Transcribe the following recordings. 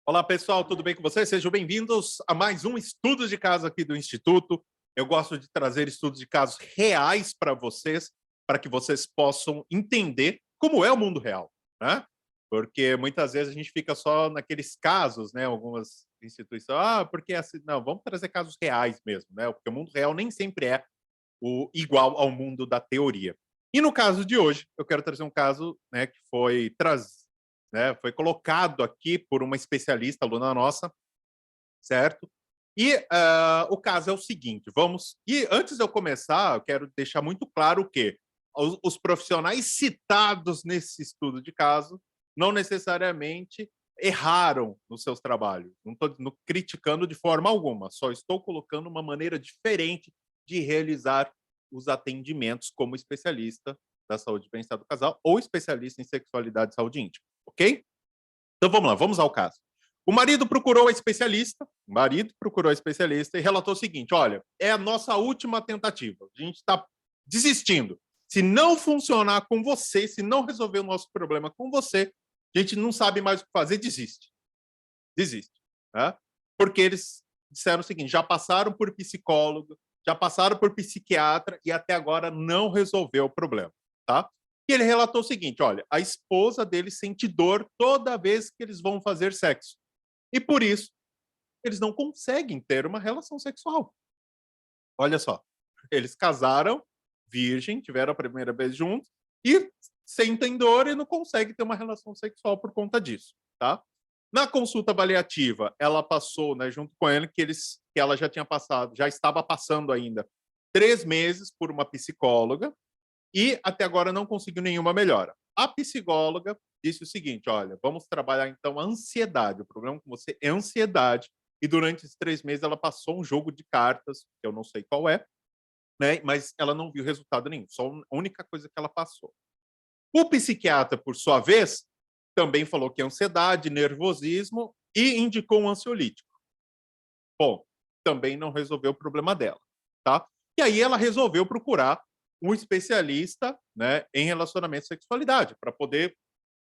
Olá, pessoal, tudo bem com vocês? Sejam bem-vindos a mais um estudo de caso aqui do Instituto. Eu gosto de trazer estudos de casos reais para que vocês possam entender como é o mundo real, né? Porque muitas vezes a gente fica só naqueles casos, né? Algumas instituições, porque assim, não, vamos trazer casos reais mesmo, né? Porque o mundo real nem sempre é o igual ao mundo da teoria. E no caso de hoje, eu quero trazer um caso, né, que foi colocado aqui por uma especialista, aluna nossa, certo? E o caso é o seguinte, vamos... E antes de eu começar, eu quero deixar muito claro que os profissionais citados nesse estudo de caso não necessariamente erraram nos seus trabalhos. Não estou criticando de forma alguma, só estou colocando uma maneira diferente de realizar os atendimentos como especialista da saúde e bem-estar do casal ou especialista em sexualidade e saúde íntima, ok? Então vamos lá, vamos ao caso. O marido procurou a especialista e relatou o seguinte: olha, é a nossa última tentativa. A gente está desistindo. Se não funcionar com você, se não resolver o nosso problema com você, a gente não sabe mais o que fazer, desiste. Desiste. Né? Porque eles disseram o seguinte: já passaram por psicólogo, já passaram por psiquiatra e até agora não resolveu o problema. Tá? E ele relatou o seguinte: olha, a esposa dele sente dor toda vez que eles vão fazer sexo. E por isso, eles não conseguem ter uma relação sexual. Olha só, eles casaram, virgem, tiveram a primeira vez juntos e sentem dor e não conseguem ter uma relação sexual por conta disso, tá? Na consulta avaliativa, ela passou, né, junto com ele, que ela já tinha passado, já estava passando ainda 3 meses por uma psicóloga e até agora não conseguiu nenhuma melhora. A psicóloga disse o seguinte: olha, vamos trabalhar então a ansiedade. O problema com você é ansiedade. E durante esses 3 meses ela passou um jogo de cartas, que eu não sei qual é, né? Mas ela não viu resultado nenhum. Só a única coisa que ela passou. O psiquiatra, por sua vez, também falou que é ansiedade, nervosismo e indicou um ansiolítico. Bom, também não resolveu o problema dela, tá? E aí ela resolveu procurar um especialista, né, em relacionamento e sexualidade, para poder,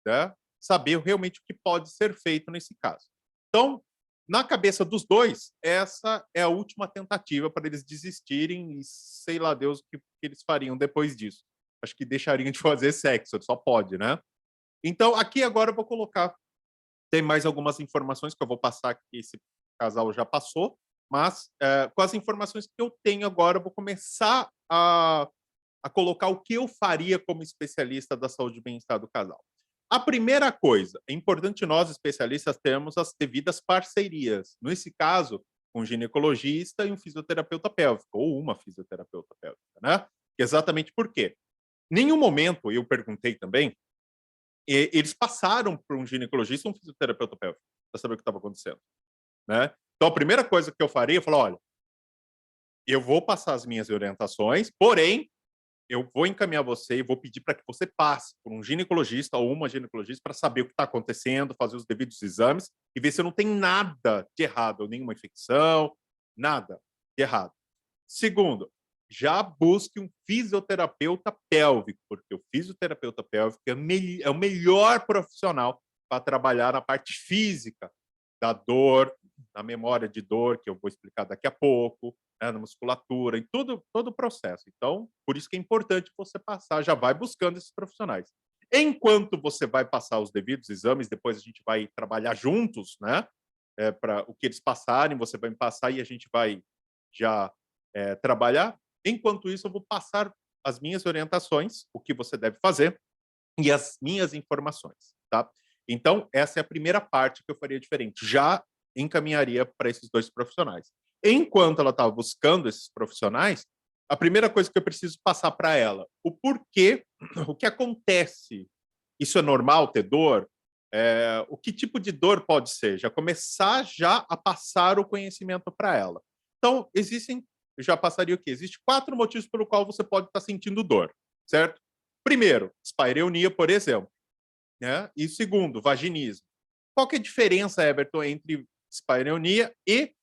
né, saber realmente o que pode ser feito nesse caso. Então, na cabeça dos dois, essa é a última tentativa para eles desistirem e sei lá Deus o que eles fariam depois disso. Acho que deixariam de fazer sexo, só pode, né? Então, aqui agora eu vou colocar, tem mais algumas informações que eu vou passar que esse casal já passou, mas com as informações que eu tenho agora, eu vou começar a colocar o que eu faria como especialista da saúde e bem-estar do casal. A primeira coisa, é importante nós, especialistas, termos as devidas parcerias. Nesse caso, um ginecologista e um fisioterapeuta pélvico, ou uma fisioterapeuta pélvica, né? Exatamente por quê? Em nenhum momento, eu perguntei também, eles passaram por um ginecologista e um fisioterapeuta pélvico para saber o que estava acontecendo, né? Então, a primeira coisa que eu faria, eu falar, olha, eu vou passar as minhas orientações, porém, eu vou encaminhar você e vou pedir para que você passe por um ginecologista ou uma ginecologista para saber o que está acontecendo, fazer os devidos exames e ver se não tem nada de errado, nenhuma infecção, nada de errado. Segundo, já busque um fisioterapeuta pélvico, porque o fisioterapeuta pélvico é o melhor profissional para trabalhar na parte física da dor, na memória de dor, que eu vou explicar daqui a pouco, né, na musculatura, em todo o processo. Então, por isso que é importante você passar, já vai buscando esses profissionais. Enquanto você vai passar os devidos exames, depois a gente vai trabalhar juntos, né? Para o que eles passarem, você vai me passar e a gente vai já trabalhar. Enquanto isso, eu vou passar as minhas orientações, o que você deve fazer e as minhas informações, tá? Então, essa é a primeira parte que eu faria diferente. Já encaminharia para esses dois profissionais. Enquanto ela estava buscando esses profissionais, a primeira coisa que eu preciso passar para ela, o porquê, o que acontece. Isso é normal ter dor? O que tipo de dor pode ser? Já começar já a passar o conhecimento para ela. Então, eu já passaria o quê? Existem 4 motivos pelo qual você pode estar sentindo dor, certo? Primeiro, dispareunia, por exemplo, né? E segundo, vaginismo. Qual que é a diferença, Everton, entre dispareunia e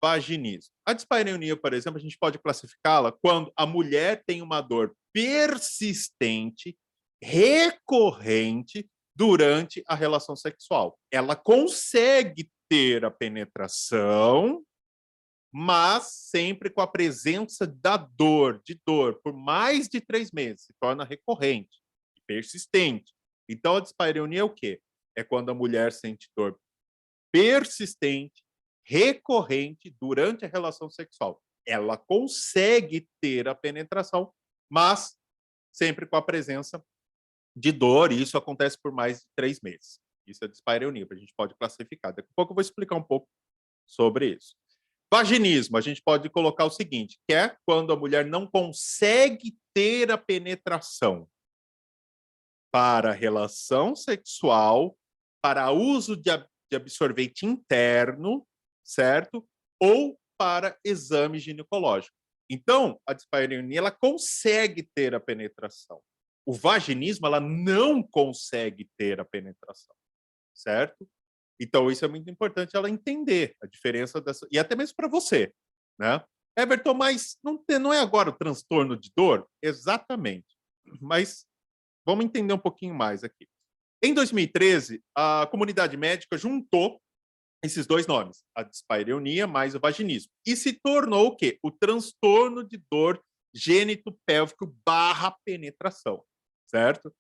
vaginismo? A dispareunia, por exemplo, a gente pode classificá-la quando a mulher tem uma dor persistente, recorrente, durante a relação sexual. Ela consegue ter a penetração, mas sempre com a presença da dor, de dor, por mais de 3 meses, se torna recorrente, persistente. Então, a dispareunia é o quê? É quando a mulher sente dor persistente, recorrente durante a relação sexual. Ela consegue ter a penetração, mas sempre com a presença de dor, e isso acontece por mais de 3 meses. Isso é dispareunia, a gente pode classificar. Daqui a pouco eu vou explicar um pouco sobre isso. Vaginismo, a gente pode colocar o seguinte, que é quando a mulher não consegue ter a penetração para a relação sexual, para uso de absorvente interno, certo? Ou para exame ginecológico. Então, a dispareunia, ela consegue ter a penetração. O vaginismo, ela não consegue ter a penetração, certo? Então, isso é muito importante ela entender a diferença dessa, e até mesmo para você, né? Everton, mas não é agora o transtorno de dor? Exatamente. Mas vamos entender um pouquinho mais aqui. Em 2013, a comunidade médica juntou esses dois nomes, a dispareunia mais o vaginismo, e se tornou o quê? O transtorno de dor gênito-pélvico barra penetração, certo?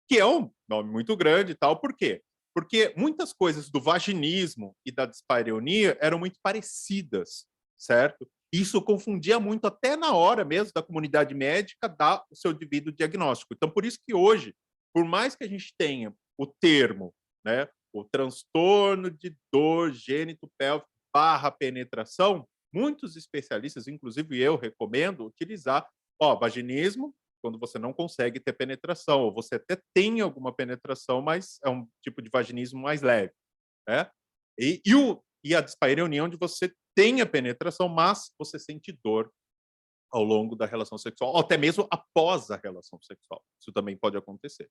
Que é um nome muito grande e tal, por quê? Porque muitas coisas do vaginismo e da dispareunia eram muito parecidas, certo? Isso confundia muito até na hora mesmo da comunidade médica dar o seu devido diagnóstico. Então, por isso que hoje, por mais que a gente tenha o termo, né, o transtorno de dor gênito-pélvico barra penetração, muitos especialistas, inclusive eu, recomendo utilizar, vaginismo, quando você não consegue ter penetração, ou você até tem alguma penetração, mas é um tipo de vaginismo mais leve, né? E a dispareunia, onde você tem a penetração, mas você sente dor ao longo da relação sexual, ou até mesmo após a relação sexual. Isso também pode acontecer,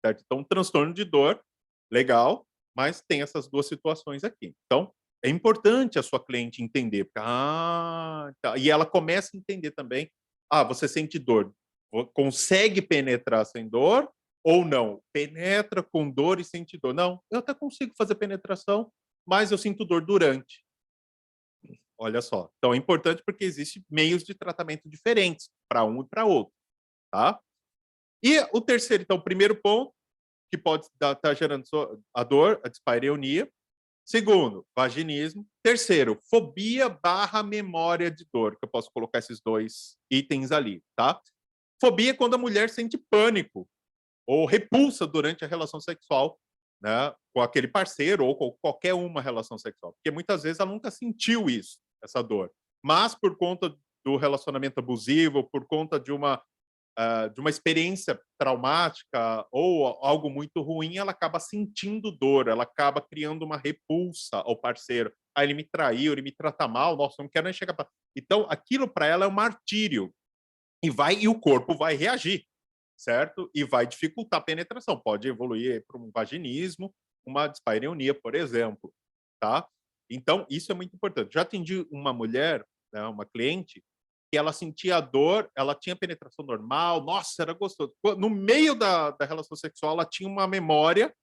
certo? Então, um transtorno de dor, legal, mas tem essas duas situações aqui. Então, é importante a sua cliente entender. Tá. E ela começa a entender também, você sente dor, consegue penetrar sem dor ou não? Penetra com dor e sente dor. Não, eu até consigo fazer penetração, mas eu sinto dor durante. Olha só. Então é importante porque existem meios de tratamento diferentes para um e para outro, tá? E o terceiro, então, o primeiro ponto, que pode estar gerando a dor, a dispareunia. Segundo, vaginismo. Terceiro, fobia barra memória de dor, que eu posso colocar esses dois itens ali, tá? Fobia é quando a mulher sente pânico ou repulsa durante a relação sexual, né, com aquele parceiro ou com qualquer uma relação sexual. Porque muitas vezes ela nunca sentiu isso, essa dor. Mas por conta do relacionamento abusivo, por conta de uma experiência traumática ou algo muito ruim, ela acaba sentindo dor, ela acaba criando uma repulsa ao parceiro. Ele me traiu, ele me trata mal, nossa, não quero nem chegar para. Então, aquilo para ela é um martírio. E o corpo vai reagir, certo? E vai dificultar a penetração. Pode evoluir para um vaginismo, uma dispareunia, por exemplo, tá? Então, isso é muito importante. Já atendi uma mulher, né, uma cliente, que ela sentia dor, ela tinha penetração normal, nossa, era gostoso. No meio da relação sexual, ela tinha uma memória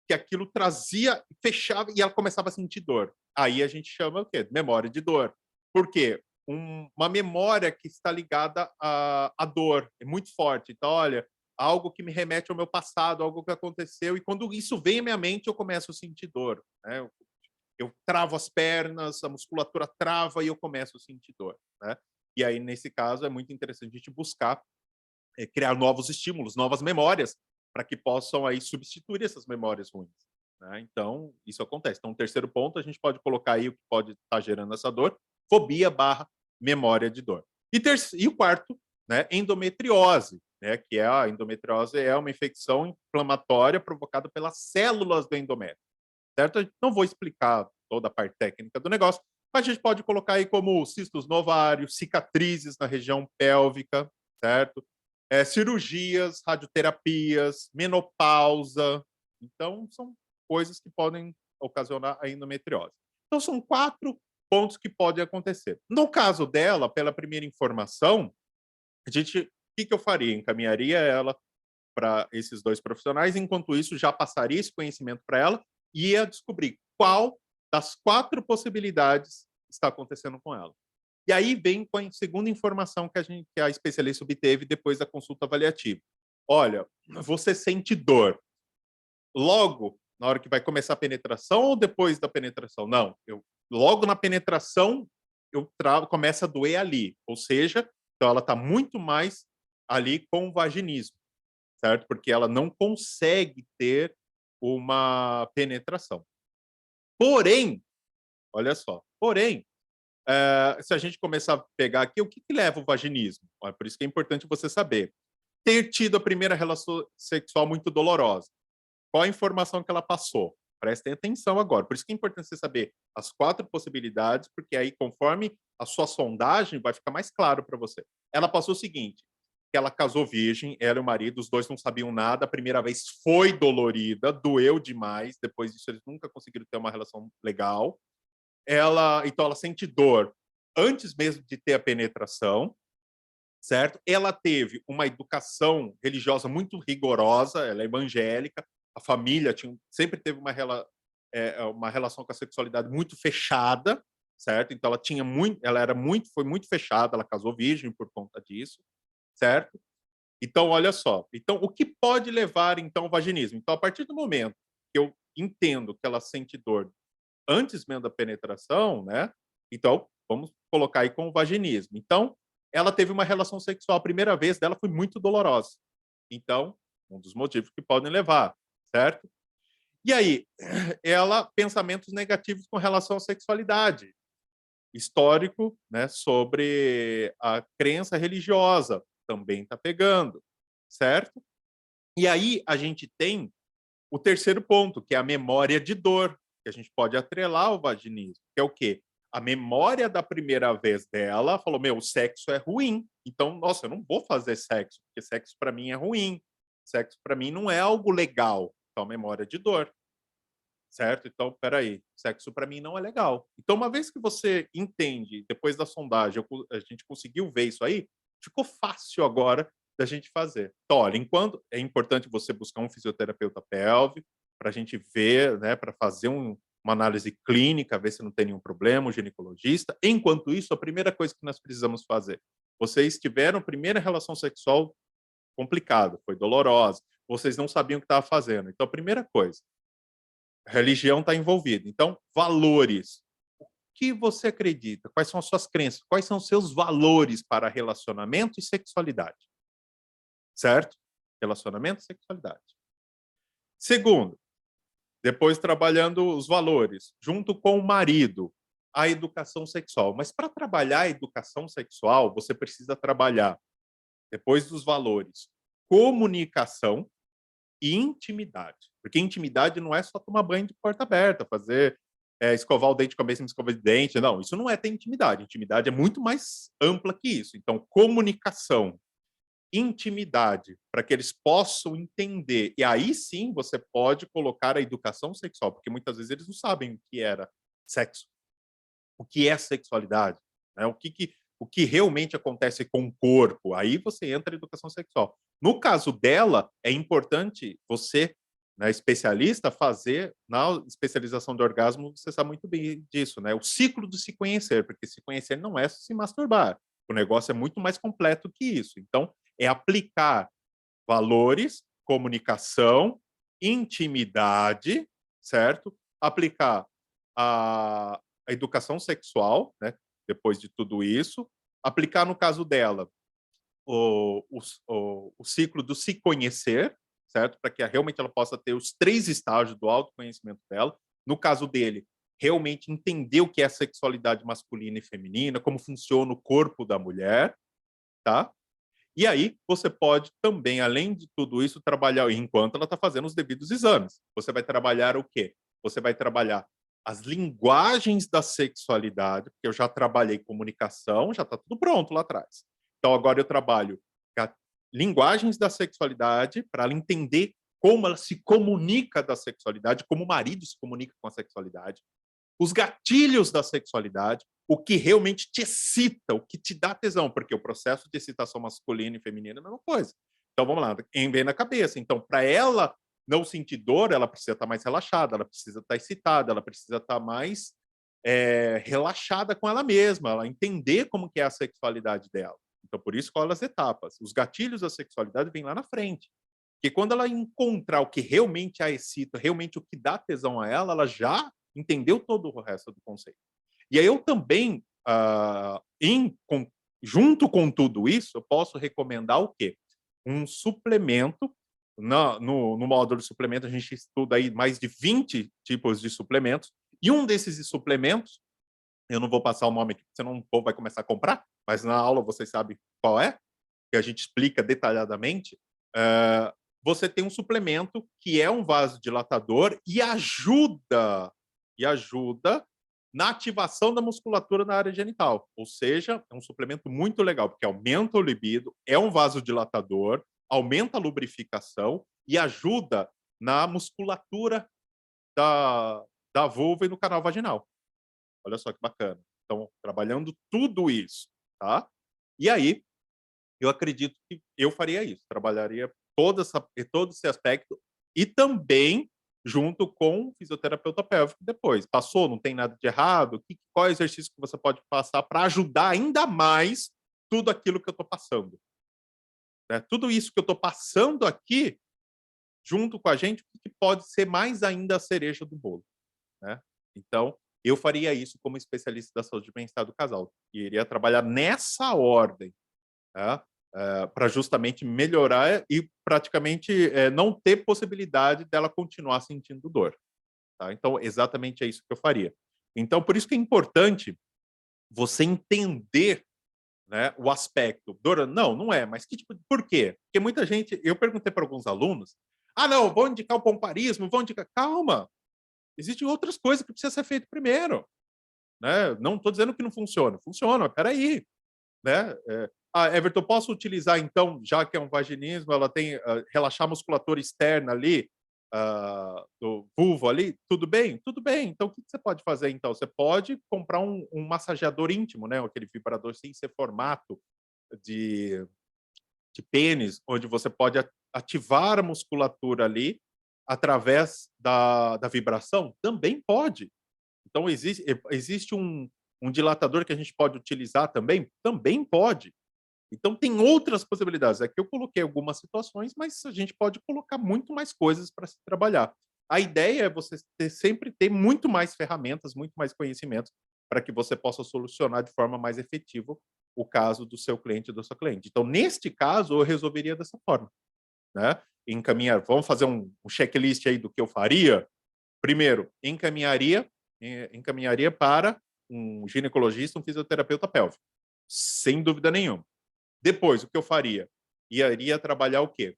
que aquilo trazia, fechava e ela começava a sentir dor. Aí a gente chama o quê? Memória de dor. Por quê? Uma memória que está ligada à dor, é muito forte. Então, olha, algo que me remete ao meu passado, algo que aconteceu, e quando isso vem à minha mente, eu começo a sentir dor. Né? Eu travo as pernas, a musculatura trava e eu começo a sentir dor. Né? E aí, nesse caso, é muito interessante a gente buscar criar novos estímulos, novas memórias, para que possam aí substituir essas memórias ruins. Né? Então, isso acontece. Então, o terceiro ponto, a gente pode colocar aí o que pode estar gerando essa dor, fobia barra memória de dor. E o quarto, né, endometriose, né, que é a endometriose é uma infecção inflamatória provocada pelas células do endométrio. Certo? Eu não vou explicar toda a parte técnica do negócio, mas a gente pode colocar aí como cistos no ovário, cicatrizes na região pélvica, certo? Cirurgias, radioterapias, menopausa. Então, são coisas que podem ocasionar a endometriose. Então, são 4 pontos que podem acontecer. No caso dela, pela primeira informação, o que eu faria? Encaminharia ela para esses 2 profissionais, enquanto isso, já passaria esse conhecimento para ela e ia descobrir qual das 4 possibilidades que está acontecendo com ela. E aí vem com a segunda informação que a especialista obteve depois da consulta avaliativa. Olha, você sente dor. Logo, na hora que vai começar a penetração ou depois da penetração? Não, logo na penetração, começa a doer ali. Ou seja, então ela está muito mais ali com o vaginismo, certo? Porque ela não consegue ter uma penetração. Porém, olha só, se a gente começar a pegar aqui, o que leva o vaginismo? Por isso que é importante você saber. Ter tido a primeira relação sexual muito dolorosa. Qual a informação que ela passou? Prestem atenção agora. Por isso que é importante você saber as 4 possibilidades, porque aí, conforme a sua sondagem, vai ficar mais claro para você. Ela passou o seguinte, que ela casou virgem, ela e o marido, os dois não sabiam nada, a primeira vez foi dolorida, doeu demais, depois disso eles nunca conseguiram ter uma relação legal. Então ela sente dor antes mesmo de ter a penetração, certo? Ela teve uma educação religiosa muito rigorosa, ela é evangélica, a família sempre teve uma relação com a sexualidade muito fechada, certo? Então foi muito fechada, ela casou virgem por conta disso, certo? Então, olha só. Então, o que pode levar então ao vaginismo? Então, a partir do momento que eu entendo que ela sente dor antes mesmo da penetração, né? Então, vamos colocar aí com o vaginismo. Então, ela teve uma relação sexual, a primeira vez dela foi muito dolorosa. Então, um dos motivos que podem levar, certo? E aí, pensamentos negativos com relação à sexualidade, histórico, né, sobre a crença religiosa, também está pegando, certo? E aí a gente tem o terceiro ponto, que é a memória de dor, que a gente pode atrelar ao vaginismo, que é o quê? A memória da primeira vez dela falou, meu, o sexo é ruim, então, nossa, eu não vou fazer sexo, porque sexo para mim é ruim, sexo para mim não é algo legal, então memória de dor, certo? Então, peraí, sexo para mim não é legal. Então, uma vez que você entende, depois da sondagem, a gente conseguiu ver isso aí, ficou fácil agora da gente fazer. Então, olha, enquanto é importante você buscar um fisioterapeuta pélvico para a gente ver, né, para fazer uma análise clínica, ver se não tem nenhum problema, um ginecologista. Enquanto isso, a primeira coisa que nós precisamos fazer, vocês tiveram primeira relação sexual complicada, foi dolorosa, vocês não sabiam o que estava fazendo. Então, a primeira coisa, a religião está envolvida. Então, valores. O que você acredita? Quais são as suas crenças? Quais são os seus valores para relacionamento e sexualidade? Certo? Relacionamento e sexualidade. Segundo, depois trabalhando os valores, junto com o marido, a educação sexual. Mas para trabalhar a educação sexual, você precisa trabalhar, depois dos valores, comunicação e intimidade. Porque intimidade não é só tomar banho de porta aberta, escovar o dente com a mesma escova de dente. Não, isso não é ter intimidade. Intimidade é muito mais ampla que isso. Então, comunicação, intimidade, para que eles possam entender. E aí sim você pode colocar a educação sexual, porque muitas vezes eles não sabem o que era sexo, o que é sexualidade, né? O que realmente acontece com o corpo. Aí você entra em educação sexual. No caso dela, é importante você, né, especialista, fazer na especialização de orgasmo, você sabe muito bem disso, né? O ciclo de se conhecer, porque se conhecer não é se masturbar. O negócio é muito mais completo que isso. Então, é aplicar valores, comunicação, intimidade, certo? Aplicar a educação sexual, né? Depois de tudo isso, aplicar no caso dela o ciclo do se conhecer, certo? Para que realmente ela possa ter os 3 estágios do autoconhecimento dela. No caso dele, realmente entender o que é a sexualidade masculina e feminina, como funciona o corpo da mulher, tá? E aí você pode também, além de tudo isso, trabalhar, enquanto ela está fazendo os devidos exames. Você vai trabalhar o quê? Você vai trabalhar as linguagens da sexualidade, porque eu já trabalhei comunicação, já está tudo pronto lá atrás. Então agora eu trabalho linguagens da sexualidade para ela entender como ela se comunica da sexualidade, como o marido se comunica com a sexualidade, os gatilhos da sexualidade, o que realmente te excita, o que te dá tesão, porque o processo de excitação masculina e feminina é a mesma coisa. Então, vamos lá, vem na cabeça. Então, para ela não sentir dor, ela precisa estar mais relaxada, ela precisa estar excitada, ela precisa estar mais relaxada com ela mesma, ela entender como que é a sexualidade dela. Então, por isso, escolhe as etapas. Os gatilhos da sexualidade vêm lá na frente. Porque quando ela encontrar o que realmente a excita, realmente o que dá tesão a ela já entendeu todo o resto do conceito. E aí eu também, junto com tudo isso, eu posso recomendar o quê? Um suplemento. No módulo de suplemento, a gente estuda aí mais de 20 tipos de suplementos. E um desses suplementos, eu não vou passar o nome aqui, senão o povo vai começar a comprar, mas na aula vocês sabem qual é, que a gente explica detalhadamente. Você tem um suplemento que é um vasodilatador e ajuda na ativação da musculatura na área genital. Ou seja, é um suplemento muito legal, porque aumenta o libido, é um vasodilatador, aumenta a lubrificação e ajuda na musculatura da vulva e no canal vaginal. Olha só que bacana. Então, trabalhando tudo isso, tá? E aí, eu acredito que eu faria isso, trabalharia todo esse aspecto e também junto com o fisioterapeuta pélvico depois. Passou, não tem nada de errado? Qual é o exercício que você pode passar para ajudar ainda mais tudo aquilo que eu estou passando? Né? Tudo isso que eu estou passando aqui, junto com a gente, o que pode ser mais ainda a cereja do bolo? Né? Então, eu faria isso como especialista da saúde e bem-estar do casal. E iria trabalhar nessa ordem, tá? Para justamente melhorar e praticamente não ter possibilidade dela continuar sentindo dor. Tá? Então, exatamente é isso que eu faria. Então, por isso que é importante você entender, né, o aspecto. Dor, não é, mas que tipo, por quê? Porque muita gente, eu perguntei para alguns alunos, não, vou indicar o pomparismo, vou indicar. Calma, existem outras coisas que precisam ser feito primeiro. Né? Não estou dizendo que não funciona. Funciona, mas peraí. Né? Everton, posso utilizar, então, já que é um vaginismo, ela tem relaxar a musculatura externa ali, do vulvo ali, tudo bem? Tudo bem. Então, o que você pode fazer, então? Você pode comprar um massageador íntimo, né? Aquele vibrador sem ser formato de pênis, onde você pode ativar a musculatura ali através da vibração? Também pode. Então, existe um dilatador que a gente pode utilizar também? Também pode. Então, tem outras possibilidades. Aqui eu coloquei algumas situações, mas a gente pode colocar muito mais coisas para se trabalhar. A ideia é você sempre ter muito mais ferramentas, muito mais conhecimentos, para que você possa solucionar de forma mais efetiva o caso do seu cliente e da sua cliente. Então, neste caso, eu resolveria dessa forma. Né? Vamos fazer um checklist aí do que eu faria? Primeiro, encaminharia para um ginecologista, um fisioterapeuta pélvico, sem dúvida nenhuma. Depois, o que eu faria? Iria trabalhar o quê?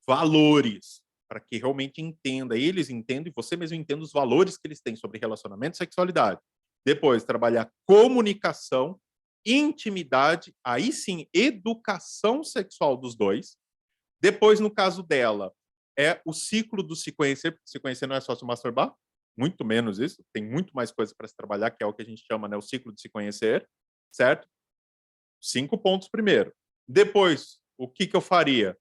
Valores, para que realmente entenda, eles entendam e você mesmo entenda os valores que eles têm sobre relacionamento e sexualidade. Depois, trabalhar comunicação, intimidade, aí sim, educação sexual dos dois. Depois, no caso dela, é o ciclo do se conhecer, porque se conhecer não é só se masturbar, muito menos isso, tem muito mais coisa para se trabalhar, que é o que a gente chama, né, o ciclo de se conhecer, certo? 5 pontos primeiro. Depois, o que eu faria?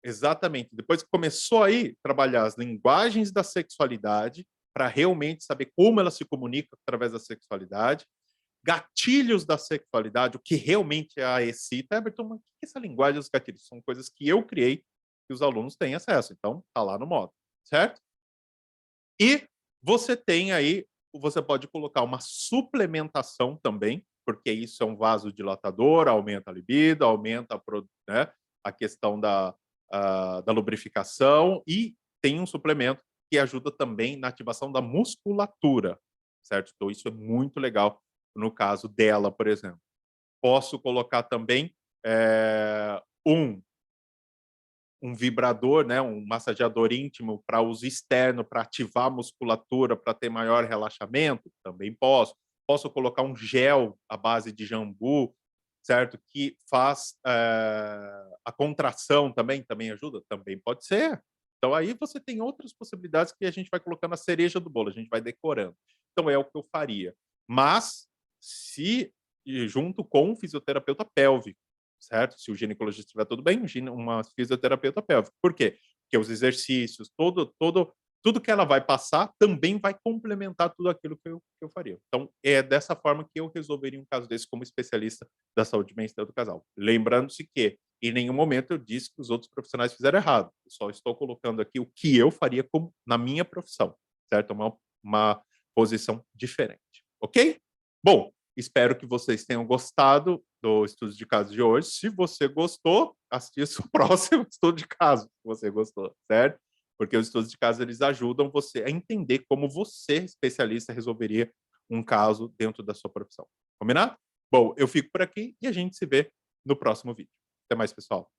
Exatamente, depois que começou aí, trabalhar as linguagens da sexualidade, para realmente saber como ela se comunica através da sexualidade, gatilhos da sexualidade, o que realmente a excita. Everton, mas o que é essa linguagem dos gatilhos? São coisas que eu criei, que os alunos têm acesso, então tá lá no módulo, certo? E você tem aí, você pode colocar uma suplementação também, porque isso é um vasodilatador, aumenta a libido, aumenta né, a questão da lubrificação e tem um suplemento que ajuda também na ativação da musculatura, certo? Então isso é muito legal no caso dela, por exemplo. Posso colocar também um vibrador, né, um massageador íntimo para uso externo, para ativar a musculatura, para ter maior relaxamento? Também posso. Posso colocar um gel à base de jambu, certo? Que faz a contração também ajuda? Também pode ser. Então, aí você tem outras possibilidades que a gente vai colocando a cereja do bolo, a gente vai decorando. Então, é o que eu faria. Mas, junto com um fisioterapeuta pélvico, certo? Se o ginecologista estiver tudo bem, uma fisioterapeuta pélvica. Por quê? porque os exercícios, tudo que ela vai passar também vai complementar tudo aquilo que eu faria. Então, é dessa forma que eu resolveria um caso desse como especialista da saúde mental do casal. Lembrando-se que, em nenhum momento, eu disse que os outros profissionais fizeram errado. Eu só estou colocando aqui o que eu faria como, na minha profissão, certo? Uma posição diferente, ok? Bom, espero que vocês tenham gostado do estudo de caso de hoje. Se você gostou, assista o próximo estudo de caso, se você gostou, certo? Porque os estudos de caso eles ajudam você a entender como você, especialista, resolveria um caso dentro da sua profissão. Combinado? Bom, eu fico por aqui e a gente se vê no próximo vídeo. Até mais, pessoal.